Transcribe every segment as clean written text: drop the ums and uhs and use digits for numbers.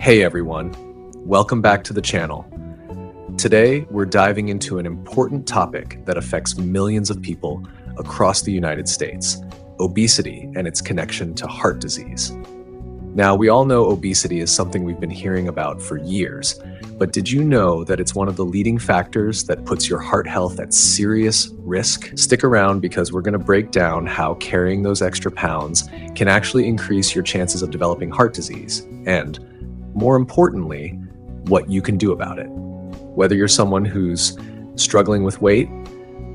Hey everyone, welcome back to the channel. Today, we're diving into an important topic that affects millions of people across the United States, obesity and its connection to heart disease. Now, we all know obesity is something we've been hearing about for years, but did you know that it's one of the leading factors that puts your heart health at serious risk? Stick around because we're going to break down how carrying those extra pounds can actually increase your chances of developing heart disease, and more importantly, what you can do about it. Whether you're someone who's struggling with weight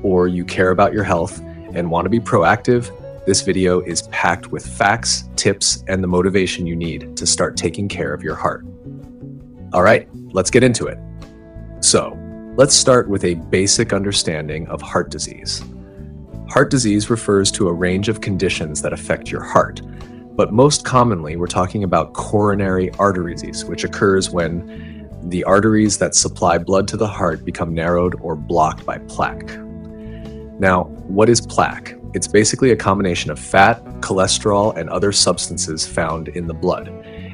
or you care about your health and want to be proactive, this video is packed with facts, tips, and the motivation you need to start taking care of your heart. All right, let's get into it. So, let's start with a basic understanding of heart disease. Heart disease refers to a range of conditions that affect your heart, but most commonly we're talking about coronary artery disease, which occurs when the arteries that supply blood to the heart become narrowed or blocked by plaque. Now, what is plaque? It's basically a combination of fat, cholesterol, and other substances found in the blood.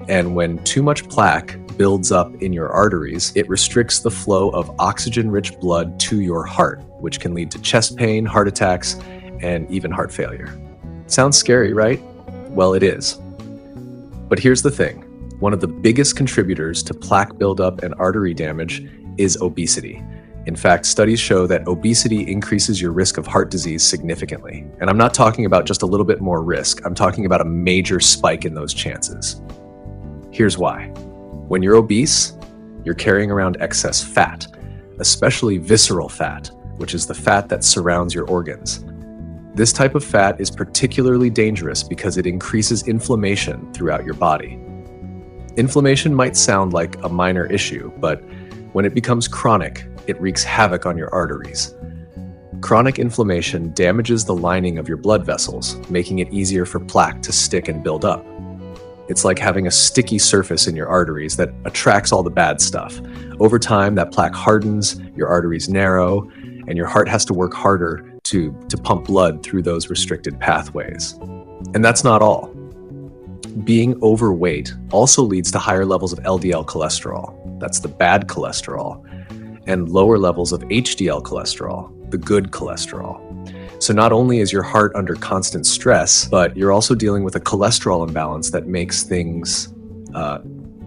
And when too much plaque builds up in your arteries, it restricts the flow of oxygen-rich blood to your heart, which can lead to chest pain, heart attacks, and even heart failure. Sounds scary, right? Well, it is. But here's the thing. One of the biggest contributors to plaque buildup and artery damage is obesity. In fact, studies show that obesity increases your risk of heart disease significantly. And I'm not talking about just a little bit more risk. I'm talking about a major spike in those chances. Here's why. When you're obese, you're carrying around excess fat, especially visceral fat, which is the fat that surrounds your organs. This type of fat is particularly dangerous because it increases inflammation throughout your body. Inflammation might sound like a minor issue, but when it becomes chronic, it wreaks havoc on your arteries. Chronic inflammation damages the lining of your blood vessels, making it easier for plaque to stick and build up. It's like having a sticky surface in your arteries that attracts all the bad stuff. Over time, that plaque hardens, your arteries narrow, and your heart has to work harder to pump blood through those restricted pathways. And that's not all. Being overweight also leads to higher levels of LDL cholesterol, that's the bad cholesterol, and lower levels of HDL cholesterol, the good cholesterol. So not only is your heart under constant stress, but you're also dealing with a cholesterol imbalance that makes things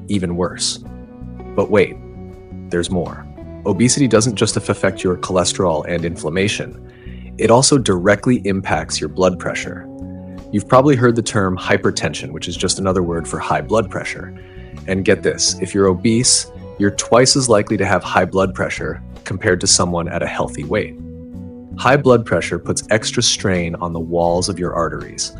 even worse. But wait, there's more. Obesity doesn't just affect your cholesterol and inflammation. It also directly impacts your blood pressure. You've probably heard the term hypertension, which is just another word for high blood pressure. And get this, if you're obese, you're twice as likely to have high blood pressure compared to someone at a healthy weight. High blood pressure puts extra strain on the walls of your arteries.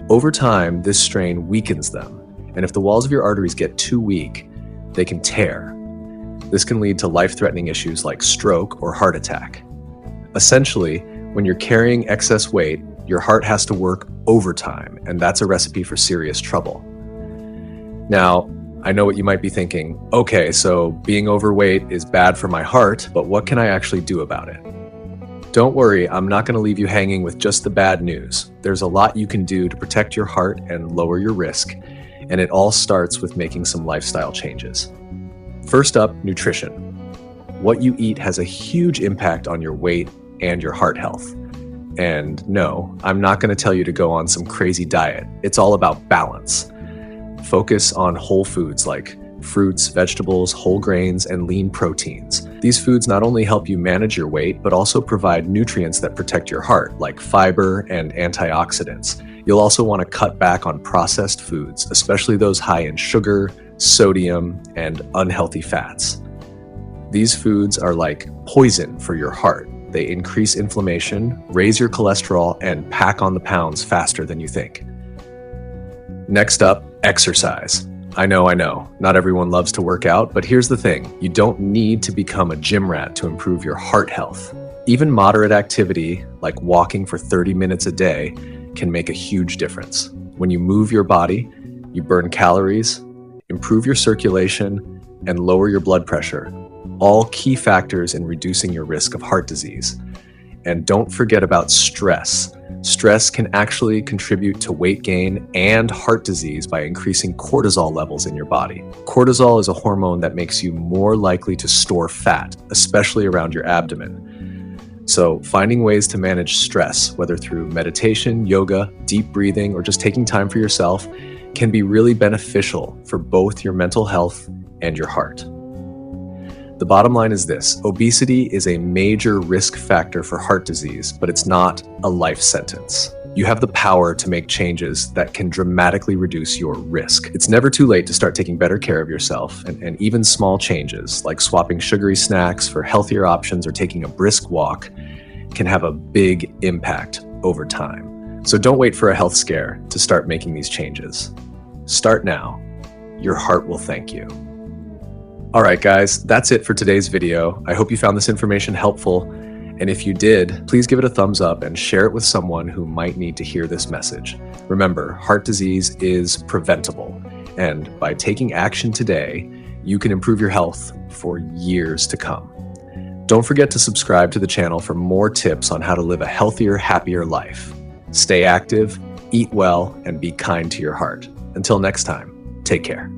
Over time, this strain weakens them, and if the walls of your arteries get too weak, they can tear. This can lead to life-threatening issues like stroke or heart attack. Essentially, when you're carrying excess weight, your heart has to work overtime, and that's a recipe for serious trouble. Now, I know what you might be thinking. Okay, so being overweight is bad for my heart, but what can I actually do about it? Don't worry, I'm not going to leave you hanging with just the bad news. There's a lot you can do to protect your heart and lower your risk, and it all starts with making some lifestyle changes. First up, nutrition. What you eat has a huge impact on your weight and your heart health. And no, I'm not going to tell you to go on some crazy diet. It's all about balance. Focus on whole foods like fruits, vegetables, whole grains, and lean proteins. These foods not only help you manage your weight, but also provide nutrients that protect your heart, like fiber and antioxidants. You'll also want to cut back on processed foods, especially those high in sugar, sodium, and unhealthy fats. These foods are like poison for your heart. They increase inflammation, raise your cholesterol, and pack on the pounds faster than you think. Next up, exercise. I know, not everyone loves to work out, but here's the thing. You don't need to become a gym rat to improve your heart health. Even moderate activity, like walking for 30 minutes a day, can make a huge difference. When you move your body, you burn calories, improve your circulation, and lower your blood pressure, all key factors in reducing your risk of heart disease. And don't forget about stress. Stress can actually contribute to weight gain and heart disease by increasing cortisol levels in your body. Cortisol is a hormone that makes you more likely to store fat, especially around your abdomen. So finding ways to manage stress, whether through meditation, yoga, deep breathing, or just taking time for yourself, can be really beneficial for both your mental health and your heart. The bottom line is this: obesity is a major risk factor for heart disease, but it's not a life sentence. You have the power to make changes that can dramatically reduce your risk. It's never too late to start taking better care of yourself, and even small changes like swapping sugary snacks for healthier options or taking a brisk walk can have a big impact over time. So don't wait for a health scare to start making these changes. Start now. Your heart will thank you. All right, guys, that's it for today's video. I hope you found this information helpful. And if you did, please give it a thumbs up and share it with someone who might need to hear this message. Remember, heart disease is preventable. And by taking action today, you can improve your health for years to come. Don't forget to subscribe to the channel for more tips on how to live a healthier, happier life. Stay active, eat well, and be kind to your heart. Until next time, take care.